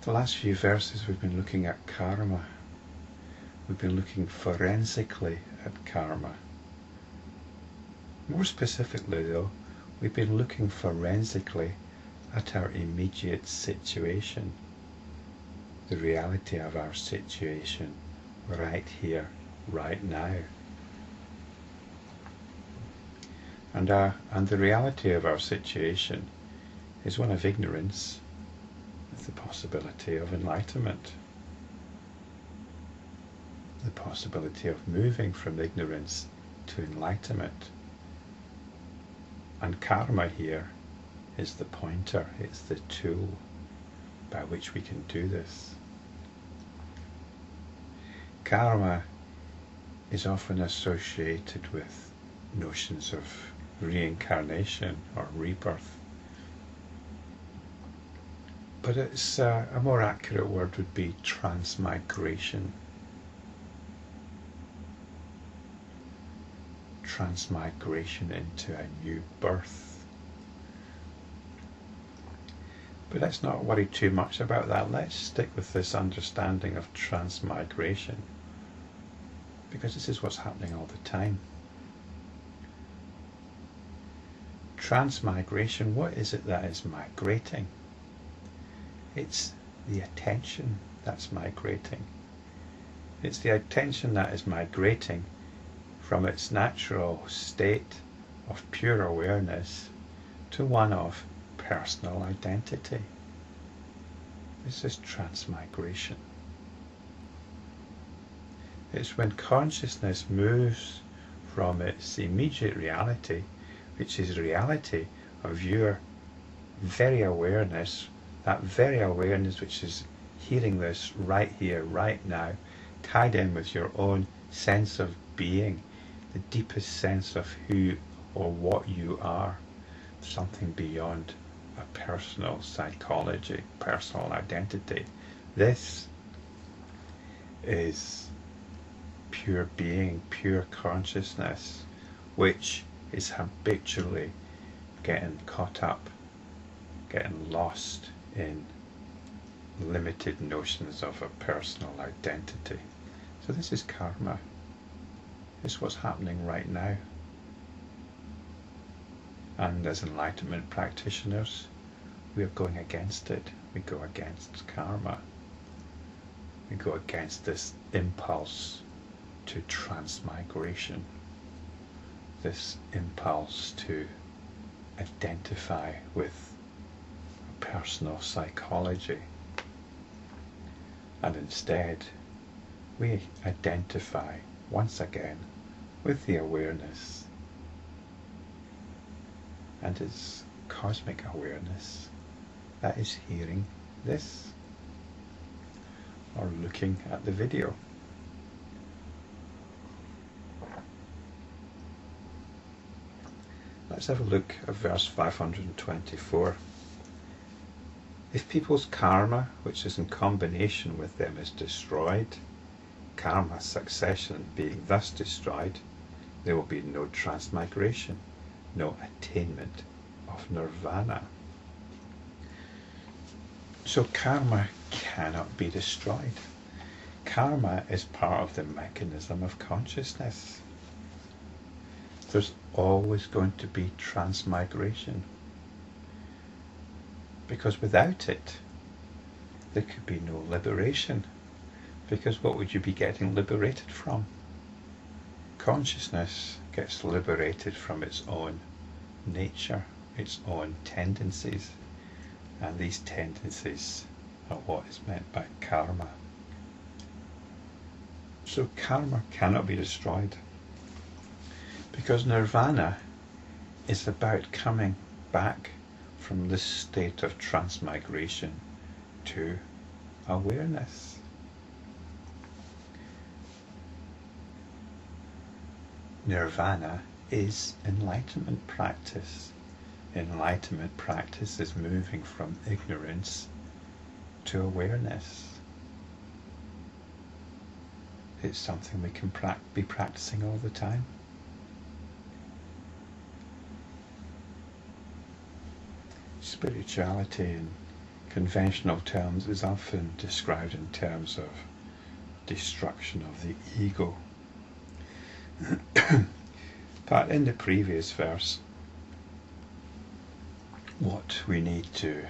The last few verses we've been looking at karma. We've been looking forensically at karma. More specifically though, we've been looking forensically at our immediate situation, the reality of our situation right here, right now. And the reality of our situation is one of ignorance with the possibility of enlightenment, the possibility of moving from ignorance to enlightenment. And karma here is the pointer, it's the tool by which we can do this. Karma is often associated with notions of reincarnation or rebirth. But it's a more accurate word would be transmigration. Transmigration into a new birth. But let's not worry too much about that. Let's stick with this understanding of transmigration, because this is what's happening all the time. Transmigration, what is it that is migrating? It's the attention that's migrating. It's the attention that is migrating from its natural state of pure awareness to one of personal identity. This is transmigration. It's when consciousness moves from its immediate reality, which is reality of your very awareness, that very awareness which is hearing this right here, right now, tied in with your own sense of being, the deepest sense of who or what you are, something beyond a personal psychology, personal identity. This is pure being, pure consciousness, which is habitually getting caught up, getting lost in limited notions of a personal identity. So this is karma. It's what's happening right now. And as enlightenment practitioners, we are going against it. We go against karma. We go against this impulse to transmigration, this impulse to identify with personal psychology. And instead, we identify once again with the awareness. And it's cosmic awareness that is hearing this or looking at the video. Let's have a look at verse 524. If people's karma, which is in combination with them, is destroyed, karma succession being thus destroyed, there will be no transmigration, no attainment of nirvana. So karma cannot be destroyed. Karma is part of the mechanism of consciousness. There's always going to be transmigration, because without it there could be no liberation, because what would you be getting liberated from? Consciousness gets liberated from its own nature, its own tendencies, and these tendencies are what is meant by karma. So karma cannot be destroyed, because nirvana is about coming back from this state of transmigration to awareness. Nirvana is enlightenment practice. Enlightenment practice is moving from ignorance to awareness. It's something we can be practicing all the time. Spirituality and conventional terms is often described in terms of destruction of the ego. But in the previous verse, what we need to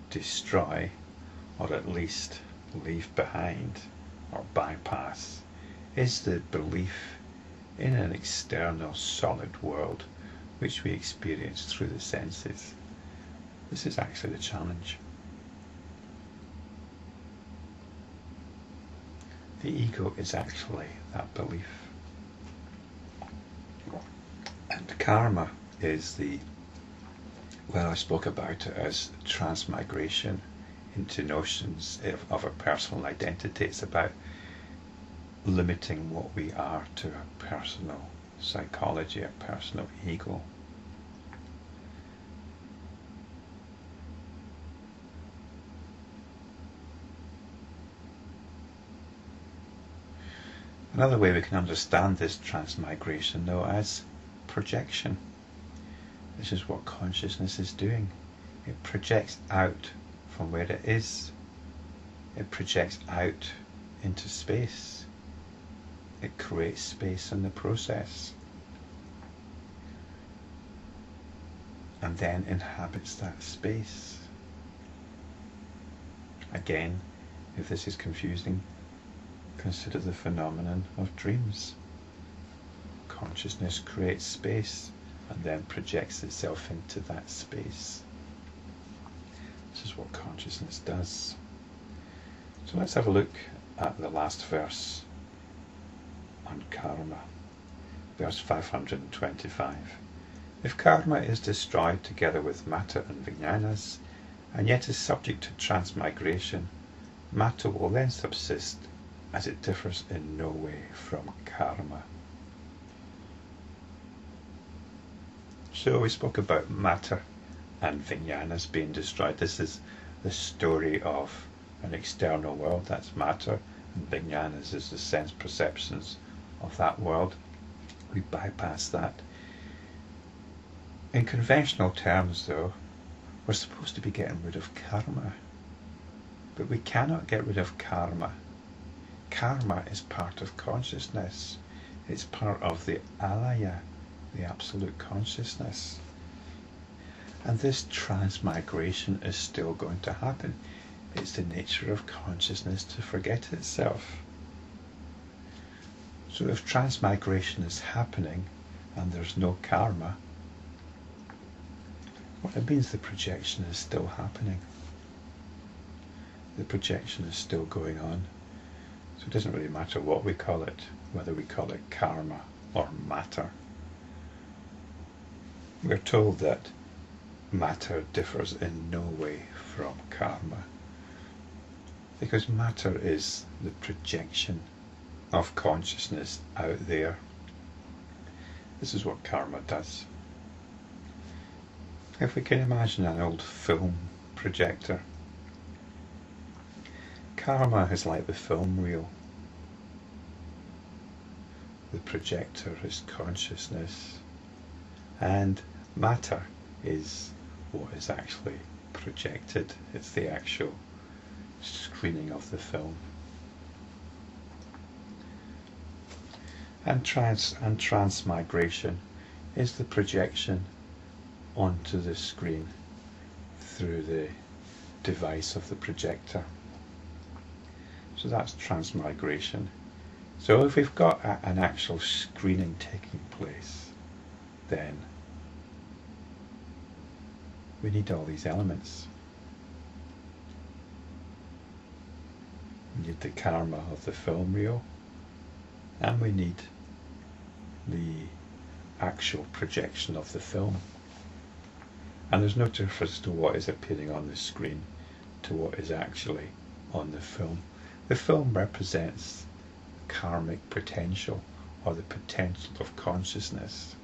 destroy, or at least leave behind or bypass, is the belief in an external solid world which we experience through the senses. This is actually the challenge. The ego is actually that belief. And karma is I spoke about it as transmigration into notions of a personal identity. It's about limiting what we are to a personal psychology, a personal ego. Another way we can understand this transmigration, though, as projection. This is what consciousness is doing. It projects out from where it is. It projects out into space. It creates space in the process. And then inhabits that space. Again, if this is confusing, consider the phenomenon of dreams. Consciousness creates space and then projects itself into that space. This is what consciousness does. So let's have a look at the last verse on karma. Verse 525. If karma is destroyed together with matter and Vijnanas, and yet is subject to transmigration, matter will then subsist, as it differs in no way from karma. So we spoke about matter and Vijnanas being destroyed. This is the story of an external world, that's matter, and Vijnanas is the sense perceptions of that world. We bypass that. In conventional terms, though, we're supposed to be getting rid of karma, but we cannot get rid of karma. Karma is part of consciousness. It's part of the alaya, the absolute consciousness. And this transmigration is still going to happen. It's the nature of consciousness to forget itself. So if transmigration is happening and there's no karma, well, it means the projection is still happening. The projection is still going on. So it doesn't really matter what we call it, whether we call it karma or matter. We're told that matter differs in no way from karma, because matter is the projection of consciousness out there. This is what karma does. If we can imagine an old film projector, karma is like the film reel. The projector is consciousness, and matter is what is actually projected. It's the actual screening of the film. And transmigration is the projection onto the screen through the device of the projector. So that's transmigration. So if we've got an actual screening taking place, then we need all these elements. We need the karma of the film reel, and we need the actual projection of the film. And there's no difference to what is appearing on the screen to what is actually on the film. The film represents karmic potential, or the potential of consciousness.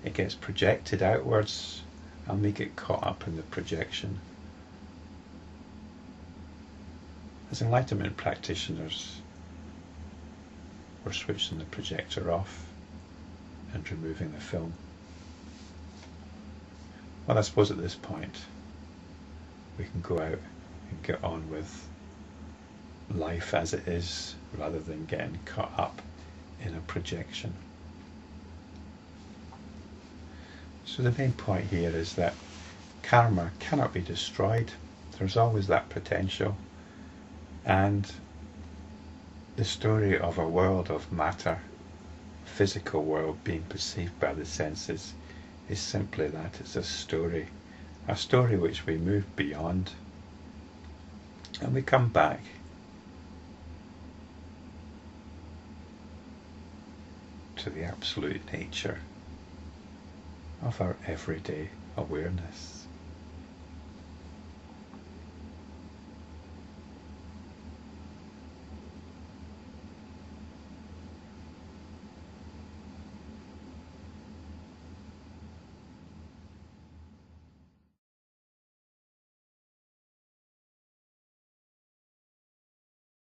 It gets projected outwards and we get caught up in the projection. As enlightenment practitioners, we're switching the projector off and removing the film. Well, I suppose at this point we can go out and get on with life as it is, rather than getting caught up in a projection. So the main point here is that karma cannot be destroyed. There's always that potential. And the story of a world of matter, physical world being perceived by the senses, is simply that. It's a story which we move beyond, and we come back to the absolute nature of our everyday awareness.